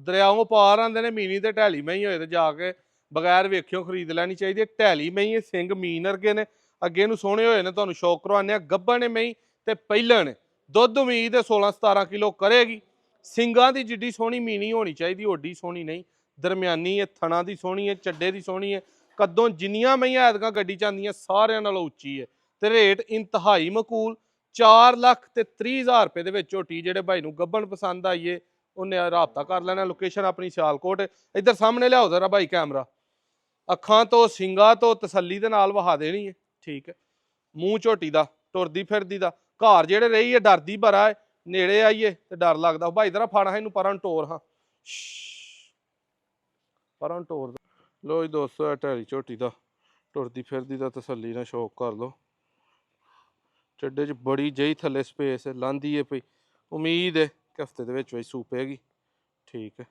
ਦਰਿਆਓਂ ਪਾਰ ਆਂਦੇ ਨੇ ਮੀਨੀ ਤੇ ਢੈਲੀ ਮਹੀਂ ਹੋਏ ਤੇ ਜਾ ਕੇ ਬਗੈਰ ਵੇਖਿਓ ਖਰੀਦ ਲੈਣੀ ਚਾਹੀਦੀ ਹੈ। ਢੈਲੀ ਮਹੀਂ ਸਿੰਘ ਮੀਨ ਵਰਗੇ ਨੇ, ਅੱਗੇ ਨੂੰ ਸੋਹਣੇ ਹੋਏ ਨੇ, ਤੁਹਾਨੂੰ ਸ਼ੌਕ ਕਰਵਾਉਂਦੇ ਆ। ਗੱਭਣ ਨੇ ਮਹੀਂ ਤੇ ਪਹਿਲਣ ਦੁੱਧ ਉਮੀਦ 16-17 ਕਿਲੋ ਕਰੇਗੀ। ਸਿੰਘਾਂ ਦੀ ਜਿੱਡੀ ਸੋਹਣੀ ਮੀਨੀ ਹੋਣੀ ਚਾਹੀਦੀ ਓਡੀ ਸੋਹਣੀ ਨਹੀਂ, ਦਰਮਿਆਨੀ ਹੈ, ਥਣਾ ਦੀ ਸੋਹਣੀ ਹੈ, ਚੱਡੇ ਦੀ ਸੋਹਣੀ ਹੈ। ਕਦੋਂ ਜਿੰਨੀਆਂ ਮਈਆਂ ਐਤਕਾਂ ਗੱਡੀ ਚ ਆਉਂਦੀਆਂ ਸਾਰਿਆਂ ਨਾਲੋਂ ਉੱਚੀ ਹੈ ਤੇ ਰੇਟ ਇੰਤਹਾਈ ਮਕੂਲ 4,30,000 ਰੁਪਏ ਦੇ ਵਿੱਚ ਝੋਟੀ। ਜਿਹੜੇ ਭਾਈ ਨੂੰ ਗੱਭਣ ਪਸੰਦ ਆਈਏ ਉਹਨੇ ਰਾਬਤਾ ਕਰ ਲੈਣਾ। ਲੋਕੇਸ਼ਨ ਆਪਣੀ ਸਿਆਲਕੋਟ। ਇੱਧਰ ਸਾਹਮਣੇ ਲਿਆਓ ਜ਼ਰਾ ਭਾਈ ਕੈਮਰਾ, ਅੱਖਾਂ ਤੋਂ ਸਿੰਘਾਂ ਤੋਂ ਤਸੱਲੀ ਦੇ ਨਾਲ ਵਹਾ ਦੇਣੀ ਹੈ। ਠੀਕ ਹੈ, ਮੂੰਹ ਝੋਟੀ ਦਾ, ਟੁਰਦੀ ਫਿਰਦੀ ਦਾ, ਘਰ ਜਿਹੜੇ ਰਹੀ ਹੈ ਡਰਦੀ ਭਰਾ ਹੈ, ਨੇੜੇ ਆਈਏ ਤੇ ਡਰ ਲੱਗਦਾ। ਭਾਈ ਤੇਰਾ ਫਾਣਾ ਇਹਨੂੰ ਪਰਾਂ ਟੋਰ ਹਾਂ, ਪਰਾਂ ਟੋਰ। ਲੋ ਜੀ ਦੋਸਤੋ, ਇਹ ਢੈਲੀ ਝੋਟੀ ਦਾ ਟੁਰਦੀ ਫਿਰਦੀ ਦਾ ਤਸੱਲੀ ਨਾਲ ਸ਼ੌਕ ਕਰ ਲਓ। ਚੱਡੇ 'ਚ ਬੜੀ ਜਿਹੀ ਥੱਲੇ ਸਪੇਸ ਲਾਂਦੀ ਹੈ ਪਈ। ਉਮੀਦ ਹੈ ਕਿ ਹਫਤੇ ਦੇ ਵਿੱਚ ਸੂ ਪਏਗੀ। ਠੀਕ ਹੈ।